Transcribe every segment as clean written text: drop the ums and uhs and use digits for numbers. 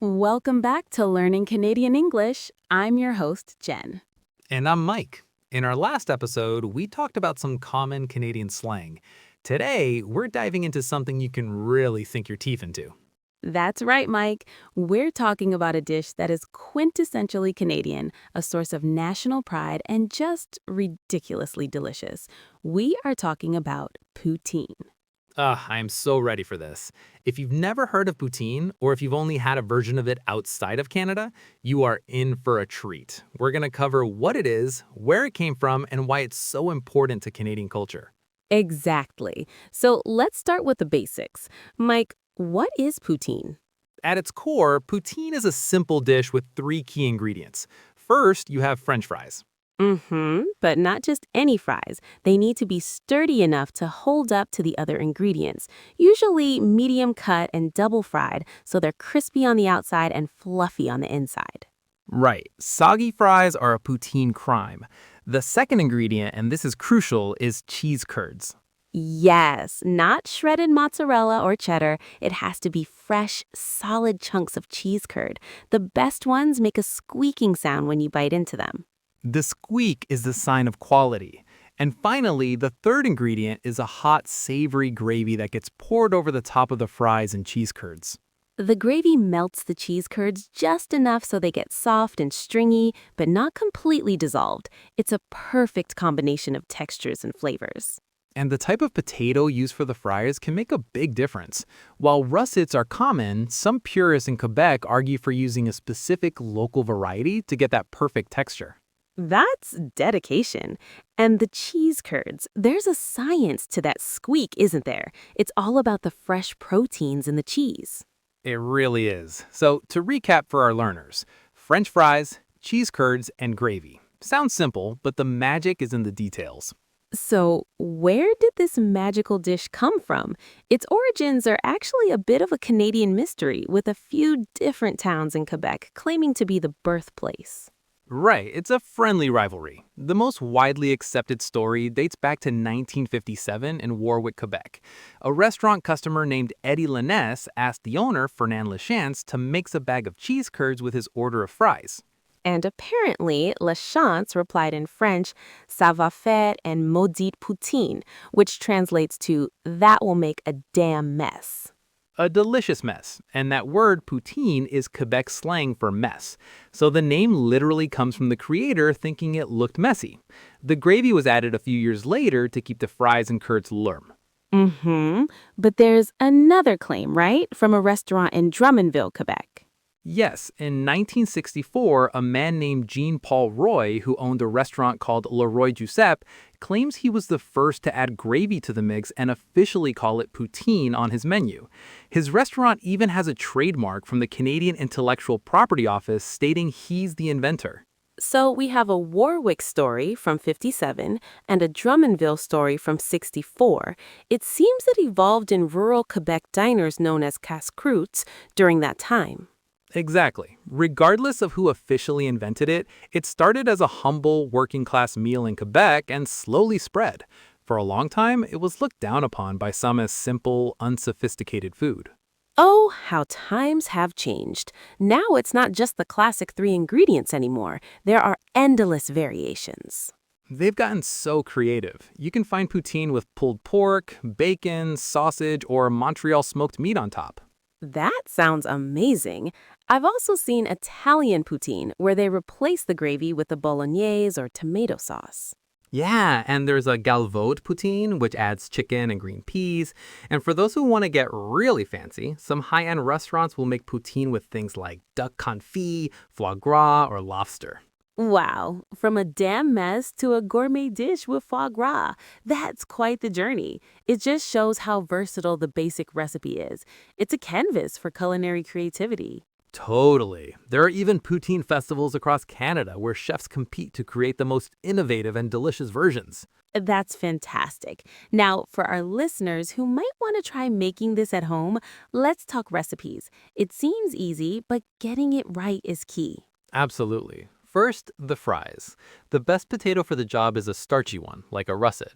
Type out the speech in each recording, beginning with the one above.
Welcome back to Learning Canadian English. I'm your host, Jen. And I'm Mike. In our last episode, we talked about some common Canadian slang. Today, we're diving into something you can really sink your teeth into. That's right, Mike. We're talking about a dish that is quintessentially Canadian, a source of national pride, and just ridiculously delicious. We are talking about poutine. I am so ready for this. If you've never heard of poutine, or if you've only had a version of it outside of Canada, you are in for a treat. We're going to cover what it is, where it came from, and why it's so important to Canadian culture. Exactly. So let's start with the basics. Mike, what is poutine? At its core, poutine is a simple dish with three key ingredients. First, you have French fries. But not just any fries. They need to be sturdy enough to hold up to the other ingredients, usually medium cut and double fried, so they're crispy on the outside and fluffy on the inside. Right. Soggy fries are a poutine crime. The second ingredient, and this is crucial, is cheese curds. Yes, not shredded mozzarella or cheddar. It has to be fresh, solid chunks of cheese curd. The best ones make a squeaking sound when you bite into them. The squeak is the sign of quality. And finally, the third ingredient is a hot, savory gravy that gets poured over the top of the fries and cheese curds. The gravy melts the cheese curds just enough so they get soft and stringy, but not completely dissolved. It's a perfect combination of textures and flavors. And the type of potato used for the fries can make a big difference. While russets are common, some purists in Quebec argue for using a specific local variety to get that perfect texture. That's dedication. And the cheese curds, there's a science to that squeak, isn't there? It's all about the fresh proteins in the cheese. It really is. So, to recap for our learners, French fries, cheese curds, and gravy. Sounds simple, but the magic is in the details. So, where did this magical dish come from? Its origins are actually a bit of a Canadian mystery, with a few different towns in Quebec claiming to be the birthplace. Right, it's a friendly rivalry. The most widely accepted story dates back to 1957 in Warwick, Quebec. A restaurant customer named Eddie Lanesse asked the owner, Fernand Lachance, to mix a bag of cheese curds with his order of fries. And apparently, Lachance replied in French, "Ça va faire un maudit poutine," which translates to, "that will make a damn mess." A delicious mess, and that word poutine is Quebec slang for mess. So the name literally comes from the creator thinking it looked messy. The gravy was added a few years later to keep the fries and curds warm. But there's another claim, right? From a restaurant in Drummondville, Quebec. Yes, in 1964, a man named Jean-Paul Roy, who owned a restaurant called Le Roi Giuseppe, claims he was the first to add gravy to the mix and officially call it poutine on his menu. His restaurant even has a trademark from the Canadian Intellectual Property Office stating he's the inventor. So we have a Warwick story from 57 and a Drummondville story from 64. It seems it evolved in rural Quebec diners known as casse-croûtes during that time. Exactly. Regardless of who officially invented it, it started as a humble working-class meal in Quebec and slowly spread. For a long time, it was looked down upon by some as simple, unsophisticated food. Oh, how times have changed. Now it's not just the classic three ingredients anymore. There are endless variations. They've gotten so creative. You can find poutine with pulled pork, bacon, sausage, or Montreal smoked meat on top. That sounds amazing. I've also seen Italian poutine, where they replace the gravy with a bolognese or tomato sauce. Yeah, and there's a galvote poutine, which adds chicken and green peas. And for those who want to get really fancy, some high-end restaurants will make poutine with things like duck confit, foie gras, or lobster. Wow, from a damn mess to a gourmet dish with foie gras. That's quite the journey. It just shows how versatile the basic recipe is. It's a canvas for culinary creativity. Totally. There are even poutine festivals across Canada where chefs compete to create the most innovative and delicious versions. That's fantastic. Now, for our listeners who might want to try making this at home, let's talk recipes. It seems easy, but getting it right is key. Absolutely. First, the fries. The best potato for the job is a starchy one, like a russet.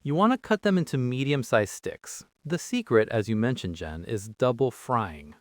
You want to cut them into medium-sized sticks. The secret, as you mentioned, Jen, is double frying.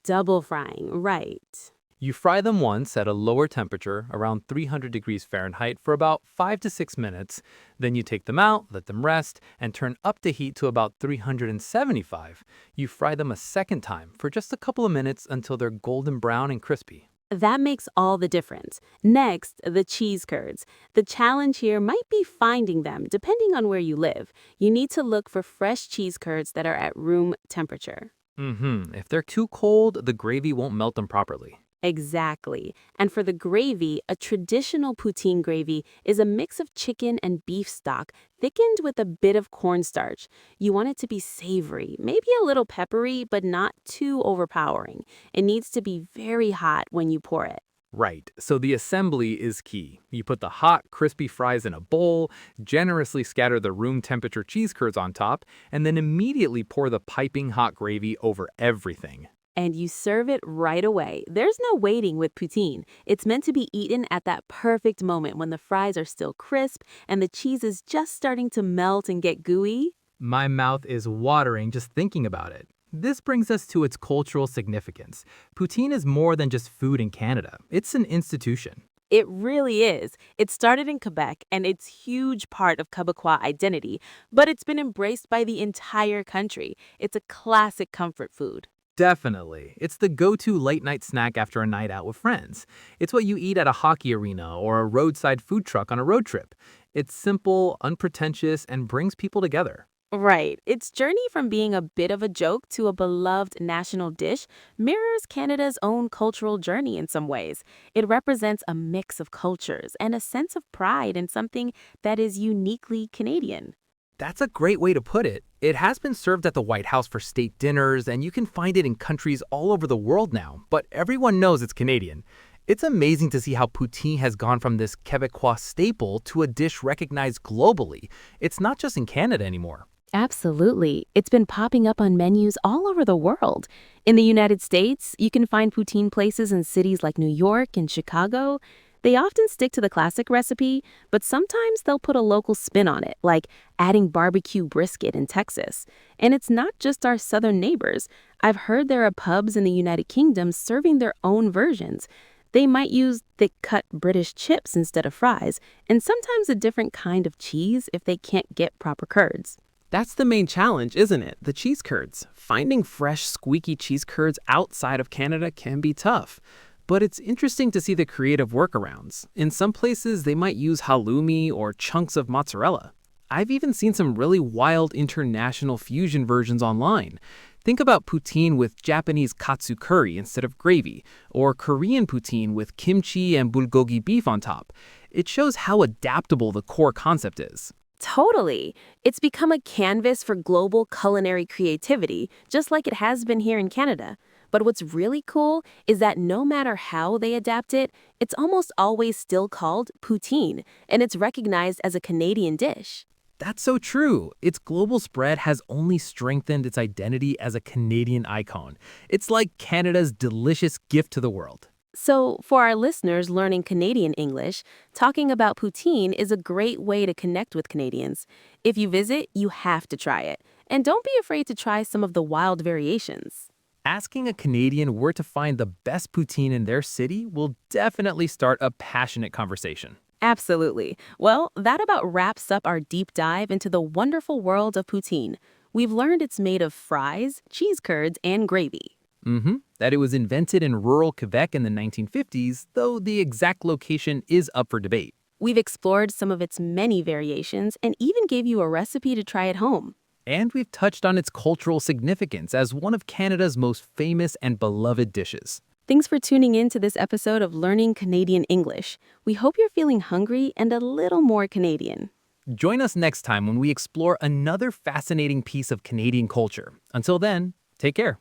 Double frying, right. You fry them once at a lower temperature, around 300 degrees Fahrenheit, for about 5 to 6 minutes. Then you take them out, let them rest, and turn up the heat to about 375. You fry them a second time for just a couple of minutes until they're golden brown and crispy. That makes all the difference. Next, the cheese curds. The challenge here might be finding them, depending on where you live. You need to look for fresh cheese curds that are at room temperature. If they're too cold, the gravy won't melt them properly. Exactly. And for the gravy, a traditional poutine gravy is a mix of chicken and beef stock thickened with a bit of cornstarch. You want it to be savory, maybe a little peppery, but not too overpowering. It needs to be very hot when you pour it. Right, so the assembly is key. You put the hot, crispy fries in a bowl, generously scatter the room temperature cheese curds on top, and then immediately pour the piping hot gravy over everything. And you serve it right away. There's no waiting with poutine. It's meant to be eaten at that perfect moment when the fries are still crisp and the cheese is just starting to melt and get gooey. My mouth is watering just thinking about it. This brings us to its cultural significance. Poutine is more than just food in Canada. It's an institution. It really is. It started in Quebec and it's a huge part of Quebecois identity, but it's been embraced by the entire country. It's a classic comfort food. Definitely. It's the go-to late-night snack after a night out with friends. It's what you eat at a hockey arena or a roadside food truck on a road trip. It's simple, unpretentious, and brings people together. Right. Its journey from being a bit of a joke to a beloved national dish mirrors Canada's own cultural journey in some ways. It represents a mix of cultures and a sense of pride in something that is uniquely Canadian. That's a great way to put it. It has been served at the White House for state dinners, and you can find it in countries all over the world now, but everyone knows it's Canadian. It's amazing to see how poutine has gone from this Quebecois staple to a dish recognized globally. It's not just in Canada anymore. Absolutely. It's been popping up on menus all over the world. In the United States, you can find poutine places in cities like New York and Chicago. They often stick to the classic recipe, but sometimes they'll put a local spin on it, like adding barbecue brisket in Texas. And it's not just our southern neighbors. I've heard there are pubs in the United Kingdom serving their own versions. They might use thick-cut British chips instead of fries, and sometimes a different kind of cheese if they can't get proper curds. That's the main challenge, isn't it? The cheese curds. Finding fresh, squeaky cheese curds outside of Canada can be tough. But it's interesting to see the creative workarounds. In some places, they might use halloumi or chunks of mozzarella. I've even seen some really wild international fusion versions online. Think about poutine with Japanese katsu curry instead of gravy, or Korean poutine with kimchi and bulgogi beef on top. It shows how adaptable the core concept is. Totally. It's become a canvas for global culinary creativity, just like it has been here in Canada. But what's really cool is that no matter how they adapt it, it's almost always still called poutine, and it's recognized as a Canadian dish. That's so true. Its global spread has only strengthened its identity as a Canadian icon. It's like Canada's delicious gift to the world. So, for our listeners learning Canadian English, talking about poutine is a great way to connect with Canadians. If you visit, you have to try it. And don't be afraid to try some of the wild variations. Asking a Canadian where to find the best poutine in their city will definitely start a passionate conversation. Absolutely. Well, that about wraps up our deep dive into the wonderful world of poutine. We've learned it's made of fries, cheese curds, and gravy. That it was invented in rural Quebec in the 1950s, though the exact location is up for debate. We've explored some of its many variations and even gave you a recipe to try at home. And we've touched on its cultural significance as one of Canada's most famous and beloved dishes. Thanks for tuning in to this episode of Learning Canadian English. We hope you're feeling hungry and a little more Canadian. Join us next time when we explore another fascinating piece of Canadian culture. Until then, take care.